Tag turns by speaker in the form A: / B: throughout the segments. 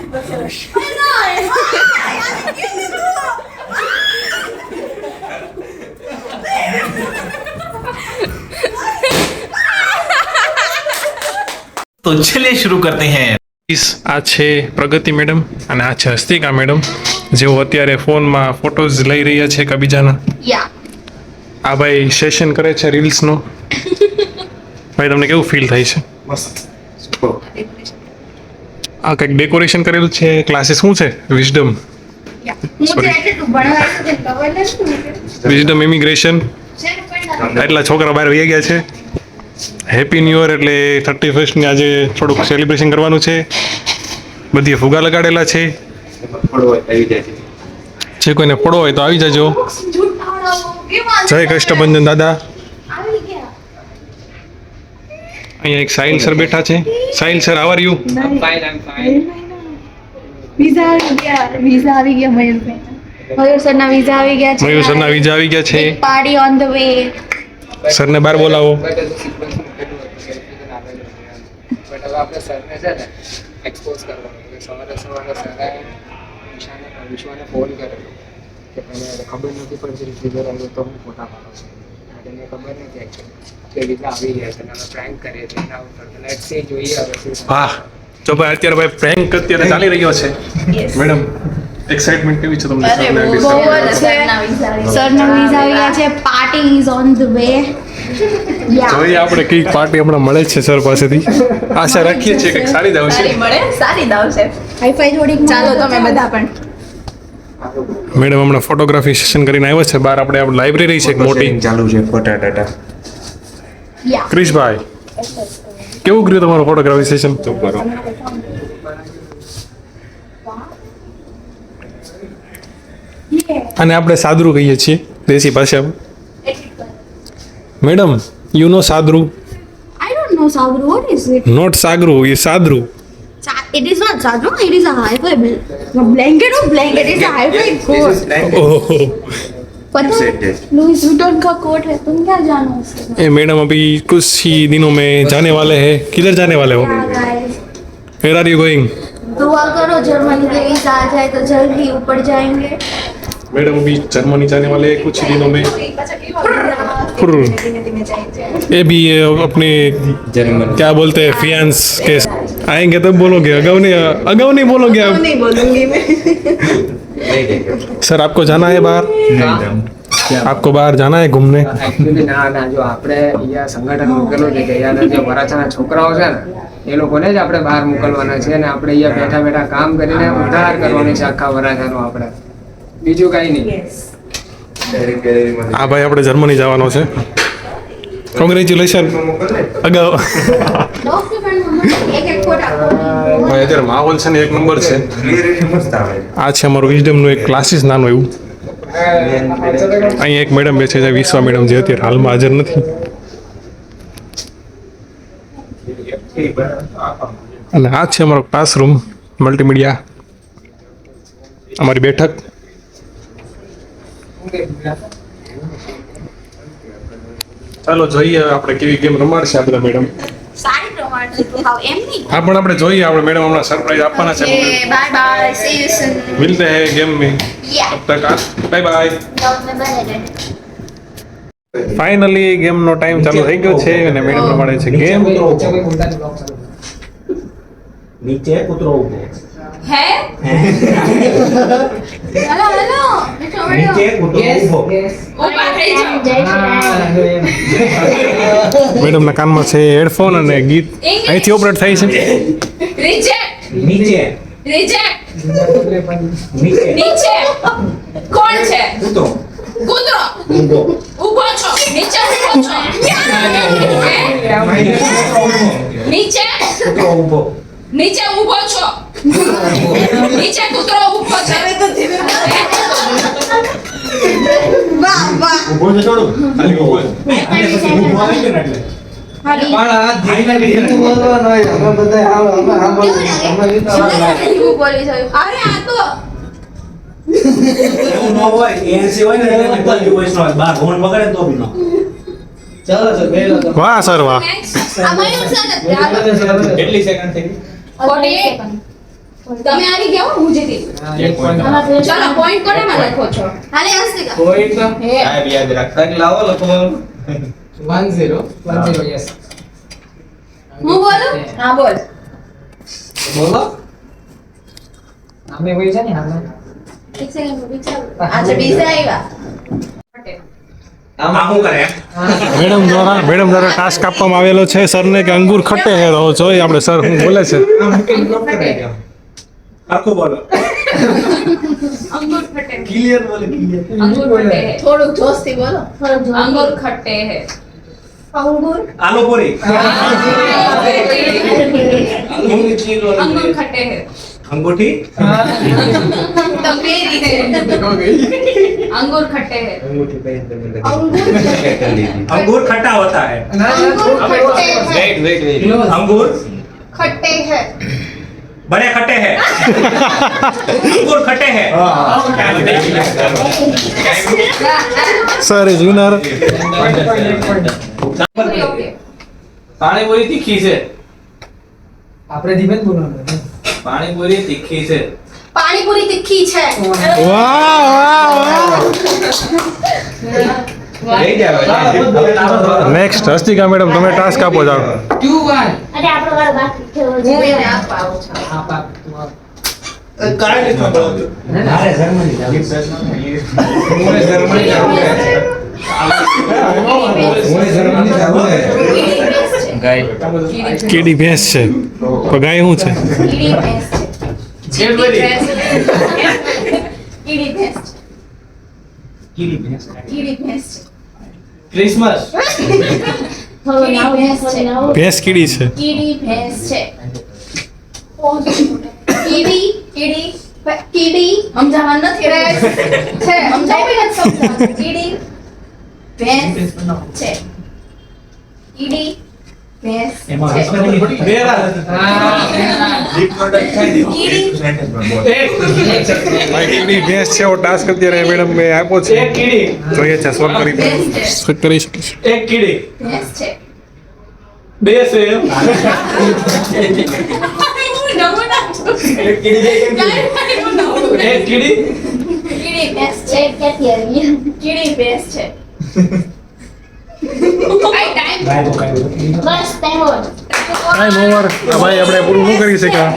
A: तो चलिए शुरू करते हैं।
B: આ છે પ્રગતિ મેડમ અને આ છે હસ્તિકા મેડમ, જેઓ અત્યારે ફોનમાં ફોટોઝ લઈ રહ્યા છે એકબીજાના. આ ભાઈ સેશન કરે છે રીલ્સનો. ભાઈ તમને કેવું ફીલ થાય છે? આ કંઈક ડેકોરેશન કરેલું છે. ક્લાસીસ શું છે? Wisdom wisdom immigration. એટલા છોકરા બહાર વહી ગયા છે. હેપી ન્યુ યર એટલે 31 ની આજે થોડુંક સેલિબ્રેશન કરવાનું છે. બધી ફુગા લગાડેલા છે. જે કોઈને પડવો હોય તો આવી જાજો. જય કષ્ટભંજન દાદા. અહીંયા એક સાહિલ સર બેઠા છે. Sahil sir, how are you?
C: Visa આવી ગયા મયુર સરના વિઝા આવી ગયા છે.
B: મયુર સરના વિઝા આવી ગયા છે.
C: Party on the way.
B: સરને બહાર બોલાવો.
D: આપણે સરને છે ને એક્સપોઝ કરવાનું કે સવારે સરે વિશ્વાને ફોન કરેલો કે મને ખબર નથી પડતી વિઝા આવ્યો તો હું ફોટા પાડું છું. એને ખબર નથી એકચ્યુઅલી કે વિઝા આવી ગયા છે અને અમે પ્રેન્ક કરીએ છીએ એના ઉપર. લેટ્સ સી, જોઈએ હવે.
B: વાહ. જો ભાઈ અત્યારે ભાઈ પ્રેન્ક અત્યારે ચાલી રહ્યો છે. મેડમ એક્સાઇટમેન્ટ કેવી છે તમને?
C: સરના વિઝા આવી ગયા છે. Party is on the way.
B: જોઈએ આપણે કઈ પાર્ટી હમણાં મળે છે સર પાસેથી. આશા રાખીએ છીએ કે સારી જ આવશે.
C: સારી દાવશે. હાઈફાઈ થોડીક ચાલો તમે બધા પણ.
B: મેડમ હમણાં ફોટોગ્રાફી સેશન કરીને આવ્યા છે બહાર. આપણે લાઇબ્રેરી છે એક મોટી
A: ચાલુ છે. ફોટા ટાટા.
B: ક્રિશભાઈ, કેવું કર્યું તમારું ફોટોગ્રાફી સેશન? અને આપણે સાદરું કહીએ છીએ દેશી ભાષામાં. Madam, you know Sadru?
C: I don't know Sadru. What is it?
B: Not Sagru, એ Sadru.
C: It is not Sadru. It is a hi-fi bill. A blanket or blanket is a hi-fi coat.
B: ओह,
C: पता है लुइस विटॉन का कोट है. तुम क्या जानो उसके?
B: ये मैडम अभी कुछ ही दिनों में जाने वाले हैं. किधर जाने वाले हो?
C: Guys
B: where are you going?
C: दुआ करो जर्मनी के वीजा आ जाए तो जल्दी ऊपर जाएंगे.
B: मैडम अभी जर्मनी जाने वाले हैं कुछ ही दिनों में. ये भी अपने क्या बोलते हैं फियांस के आएंगे तब बोलोगे. अगाऊ नहीं बोलोगे आप?
C: नहीं बोलूंगी मैं.
B: सर आपको जाना है बाहर? आपको बाहर जाना है घूमने?
D: એકચ્યુઅલી ના જો આપણે અહીંયા સંગઠન મૂકેલું છે કે અહીંયાના જે વરાછાના છોકરાઓ છે ને એ લોકોને જ આપણે બહાર મોકલવાના છે અને આપણે અહીંયા બેઠા બેઠા કામ કરીને ઉદ્ધાર કરવાનો છે આખા વરાછાનો આપણે. બીજું કાંઈ નહીં.
B: આ ભાઈ આપણે જર્મની જવાનો છે. કોંગ્રેચ્યુલેશન અગાઉ.
C: एक फोटा
B: ભાઈ અત્યારે માહોલ છે ને એક નંબર છે. આ છે અમારું વિઝડમનું એક ક્લાસીસ નાનું એવું. અહીંયા એક મેડમ બેસે છે, વિશ્વા મેડમ, જે અત્યારે હાલમાં હાજર નથી. અને આ છે અમારો ક્લાસરૂમ, મલ્ટીમીડિયા, અમારી બેઠક. ચાલો જોઈએ આપણે કેવી ગેમ રમાડશે આ બધા મેડમ.
C: सारी प्रमाण से तो हाउ एमनी.
B: હા પણ આપણે જોઈએ આપણે મેડમ હમણાં સરપ્રાઈઝ આપવાના છે.
C: Bye bye see you soon.
B: मिलते हैं गेम में.
C: या
B: तब तक बाय बाय. ફાઇનલી ગેમનો ટાઈમ ચાલુ થઈ ગયો છે અને મેડમ રમાડે છે ગેમ.
A: નીચે કૂતરો ઉભો.
C: है हेलो हेलो
A: નીચે કૂતરો ઉભો.
C: ऊपर થઈ જાઓ.
B: મેડમના કાનમાં છે હેડફોન અને ગીત અહીંથી ઓપરેટ થાય છે.
C: રિજેક્ટ
A: નીચે
C: રિજેક્ટ
A: નીચે
C: નીચે કોણ છે?
A: કૂતરો
C: કૂતરો
A: ઉભો.
C: ઊભો છો નીચે ઊભો છો નીચે
A: કૂતરો ઉભો.
C: નીચે ઊભો છો નીચે કૂતરો ઊભો છે. વાહ વાહ.
A: ઉભો છે થોડું. ખાલી ઉભો. અને પછી ઉભો આવી ગયો ને એટલે.
C: ખાલી
A: પણ આ ધીરે ધીરે
C: એવું બોલી જાય. અરે આ તો
A: એવું ન હોય. ANC હોય ને એટલે બધી વોઇસ નો બાર ફોન પકડે તો બી ન. ચાલો સર બેલો તો.
B: વાહ સર વાહ.
C: આ મયુર સર જ.
A: કેટલી સેકન્ડ થઈ?
C: 48 તમે હારી ગયા હો, હું જીતી.
D: એક point.
C: ચલો પોઈન્ટ કોને માં લખો છો? હાલે હસ્તિકા.
D: Point.
C: હે
A: સાહેબ યાદ રાખતા કે લાવો લખવાનું
D: 1-0. 1-0, yes.
C: હું બોલું? હા બોલ.
A: બોલો
D: આમે હોય છે ને આમે.
C: એક સેકન્ડ વિચાર. આજે બીજા આવ્યા.
A: આમ શું કરે
B: મેડમ દ્વારા ટાસ્ક આપવામાં આવેલો છે સરને કે અંગૂર ખટ્ટે હે રહો છો એ આપણે સર શું બોલે છે
A: આખું બોલો
C: અંગૂર ખટ્ટે.
A: ક્લિયર બોલે ક્લિયર
C: અંગૂર ખટ્ટે હે. થોડું જોશથી બોલો. અંગૂર ખટ્ટે હે. અંગૂર
A: આલू पूरी
C: અંગૂર ખટ્ટે હે.
A: अंगूठी
C: તો પેરી છે. अंगूर खट्टे हैं.
A: अंगूठी पहन के
C: अंगूर
A: अंगूर खट्टा होता है
C: अंगूर खट्टे हैं.
A: वेट अंगूर
C: खट्टे हैं.
A: बड़े खट्टे हैं अंगूर खट्टे हैं
B: sir is winner
C: okay.
A: Panipuri તીખી છે
D: આપણે ધીમે જ બોલવાનું.
A: પાણીપુરી તીખી છે
C: पानी पूरी तिखी है.
A: લઈ જાવ
B: નેક્સ્ટ હસ્તિકા મેડમ તમે ટાસ્ક આપો જાઓ
D: 2-1.
C: अरे આપણો વાર બાકી છે. હું એને આપ આવું છું.
D: આપ તું આપ.
A: કાઈ નથી બોલતો મારે જર્મની
B: કેડી ભેંસ છે તો ગાય શું છે
C: કીડી ભેંસ છે.
A: કેડબરી
C: કીડી ભેંસ છે.
A: કીડી ભેંસ
C: કીડી ભેંસ છે.
A: ક્રિસમસ
C: કીડી ભેંસ છે.
B: ભેંસ કીડી છે
C: કીડી ભેંસ છે. કીડી કીડી કીડી સમજાવવા નથી રે છે સમજાવી નથી સમજાવવા. કીડી ભેંસ છે. કીડી ભેંસ
A: એમાં
C: છે.
A: બેરા દીપ પ્રોડક્ટ થાય દીપ
C: કીડી
B: ભાઈ કીડી ભેંસ છે એવો ટાસ્ક અત્યારે મેડમ મેં આપ્યો છે
A: એક કીડી
B: જોઈએ છે સોલ્વ કરી કરી શકે છે
A: એક કીડી
C: ભેંસ છે.
A: બે છે
C: હું નમૂના છું.
A: એક કીડી એક કીડી
C: કીડી ભેંસ છે. કીડી ભેંસ છે. બસ તેવો
B: ટાઈમ ઓવર ભાઈ આપણે પૂરું ન કરી શક્યા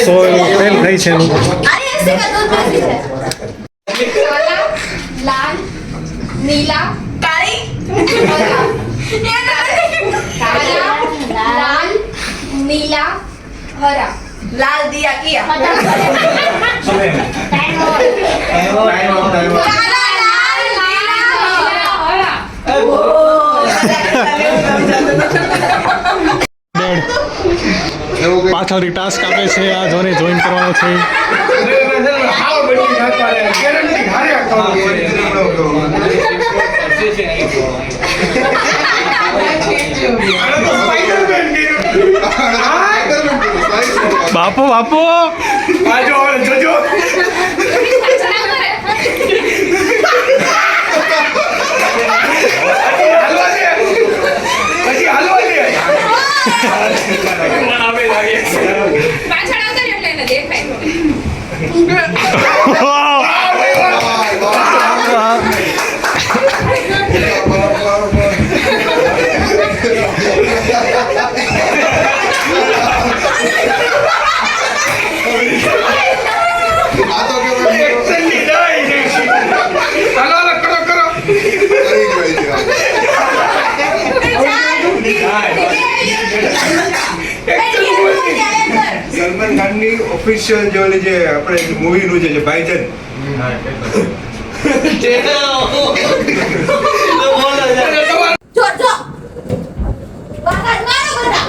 B: સો ફેલ થઈ છે એનું
C: અરે ऐसे का दो बाजी है. काला लाल नीला काली काला लाल नीला हरा. लाल दिया किया. काला लाल नीला हरा.
B: પાછળથી ટાસ્ક આપે છે આ જોને જોઈન કરવાનો છે બાપુ બાપુ
C: પાછળ આવતા એટલે એને દેખાય.
E: સલમાન ખાનની ઓફિશિયલ જે ઓલી જે આપણે મૂવીનું છે જે ભાઈજાન
C: જો જો વાગા મારો બધા.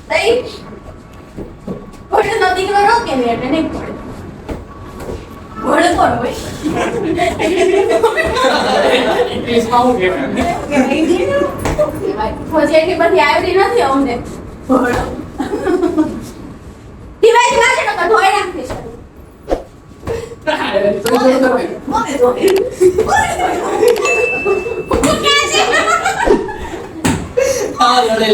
C: Đấy કોણ હોય?
D: ઇંગ્લિશમાં હું કે
C: પછી એટલી બધી આવડી નથી અમને. ભણો. દિવાળી વાગે તો ધોઈ નાખીશ. કોને ધોઈ? કોને ધોઈ? ક્યાં છે?
A: હા લડે